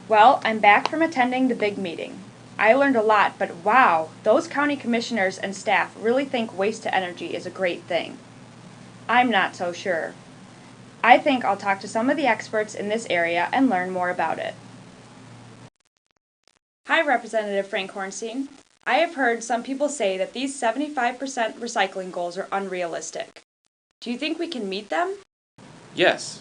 Well, I'm back from attending the big meeting. I learned a lot, but wow, those county commissioners and staff really think waste to energy is a great thing. I'm not so sure. I think I'll talk to some of the experts in this area and learn more about it. Hi, Representative Frank Hornstein. I have heard some people say that these 75% recycling goals are unrealistic. Do you think we can meet them? Yes.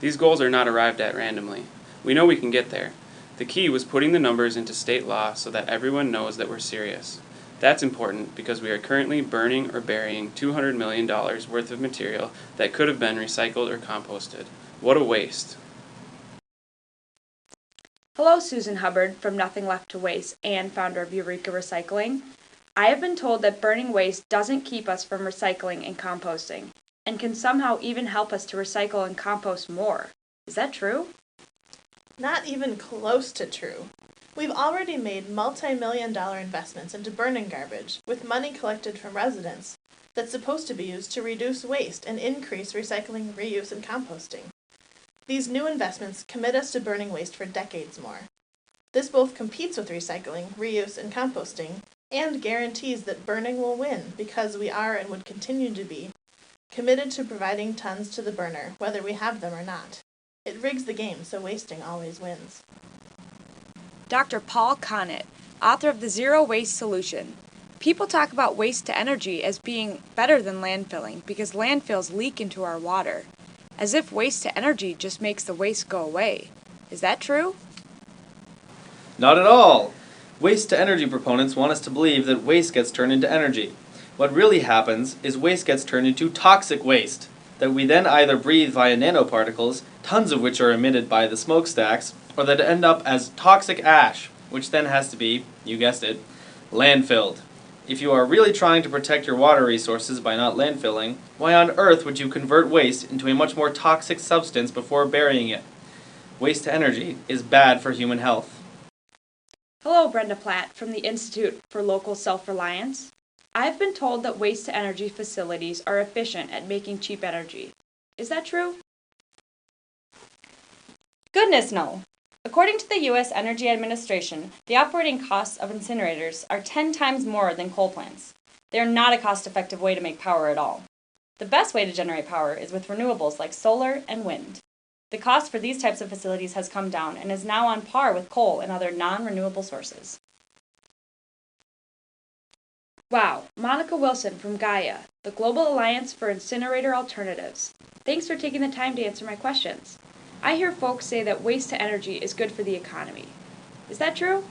These goals are not arrived at randomly. We know we can get there. The key was putting the numbers into state law so that everyone knows that we're serious. That's important because we are currently burning or burying $200 million worth of material that could have been recycled or composted. What a waste. Hello, Susan Hubbard from Nothing Left to Waste and founder of Eureka Recycling. I have been told that burning waste doesn't keep us from recycling and composting, and can somehow even help us to recycle and compost more. Is that true? Not even close to true. We've already made multi-million-dollar investments into burning garbage with money collected from residents that's supposed to be used to reduce waste and increase recycling, reuse, and composting. These new investments commit us to burning waste for decades more. This both competes with recycling, reuse, and composting, and guarantees that burning will win because we are and would continue to be committed to providing tons to the burner, whether we have them or not. It rigs the game so wasting always wins. Dr. Paul Connett, author of The Zero Waste Solution. People talk about waste to energy as being better than landfilling because landfills leak into our water, as if waste to energy just makes the waste go away. Is that true? Not at all! Waste to energy proponents want us to believe that waste gets turned into energy. What really happens is waste gets turned into toxic waste that we then either breathe via nanoparticles, tons of which are emitted by the smokestacks, or that end up as toxic ash, which then has to be, you guessed it, landfilled. If you are really trying to protect your water resources by not landfilling, why on earth would you convert waste into a much more toxic substance before burying it? Waste to energy is bad for human health. Hello, Brenda Platt from the Institute for Local Self-Reliance. I've been told that waste-to-energy facilities are efficient at making cheap energy. Is that true? Goodness, no. According to the U.S. Energy Administration, the operating costs of incinerators are 10 times more than coal plants. They are not a cost-effective way to make power at all. The best way to generate power is with renewables like solar and wind. The cost for these types of facilities has come down and is now on par with coal and other non-renewable sources. Wow, Monica Wilson from Gaia, the Global Alliance for Incinerator Alternatives. Thanks for taking the time to answer my questions. I hear folks say that waste to energy is good for the economy. Is that true?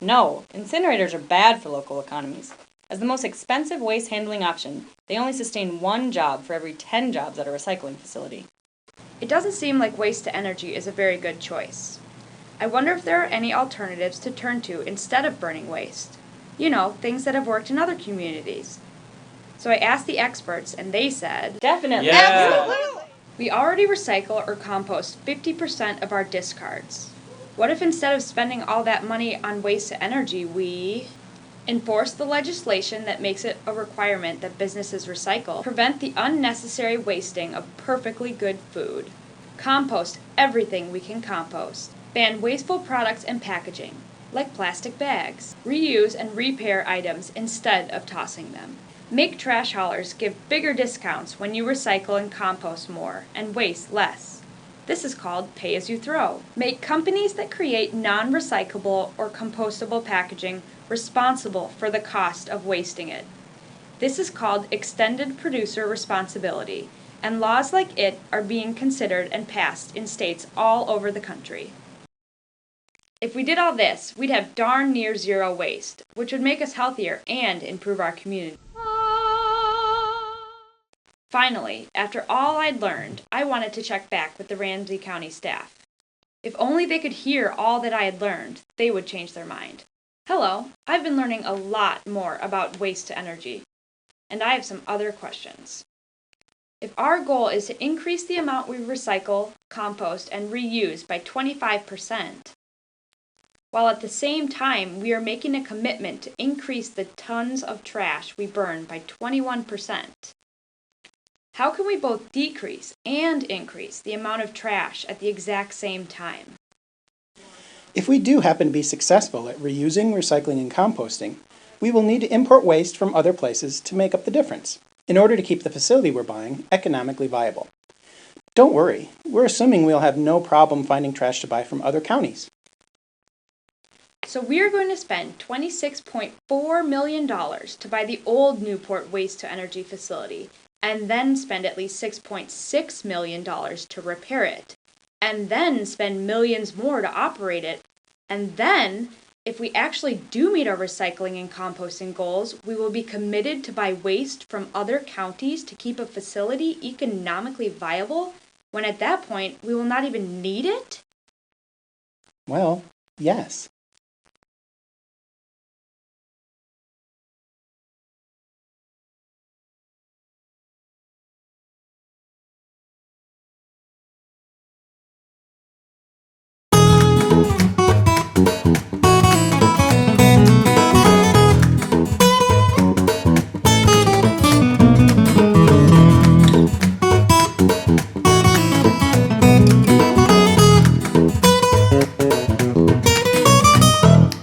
No, incinerators are bad for local economies. As the most expensive waste handling option, they only sustain one job for every 10 jobs at a recycling facility. It doesn't seem like waste to energy is a very good choice. I wonder if there are any alternatives to turn to instead of burning waste. You know, things that have worked in other communities. So I asked the experts and they said, Definitely. Yeah. Absolutely! we already recycle or compost 50% of our discards. What if instead of spending all that money on waste to energy, we enforce the legislation that makes it a requirement that businesses recycle, prevent the unnecessary wasting of perfectly good food, compost everything we can compost, ban wasteful products and packaging, like plastic bags, reuse and repair items instead of tossing them. Make trash haulers give bigger discounts when you recycle and compost more and waste less. This is called pay as you throw. Make companies that create non-recyclable or compostable packaging responsible for the cost of wasting it. This is called extended producer responsibility, and laws like it are being considered and passed in states all over the country. If we did all this, we'd have darn near zero waste, which would make us healthier and improve our community. Finally, after all I'd learned, I wanted to check back with the Ramsey County staff. If only they could hear all that I had learned, they would change their mind. Hello, I've been learning a lot more about waste to energy, and I have some other questions. If our goal is to increase the amount we recycle, compost, and reuse by 25%, while at the same time we are making a commitment to increase the tons of trash we burn by 21%, How can we both decrease and increase the amount of trash at the exact same time? If we do happen to be successful at reusing, recycling, and composting, we will need to import waste from other places to make up the difference, in order to keep the facility we're buying economically viable. Don't worry, we're assuming we'll have no problem finding trash to buy from other counties. So we are going to spend $26.4 million to buy the old Newport waste-to-energy facility, and then spend at least $6.6 million to repair it, and then spend millions more to operate it, and then, if we actually do meet our recycling and composting goals, we will be committed to buy waste from other counties to keep a facility economically viable, when at that point we will not even need it? Well, yes.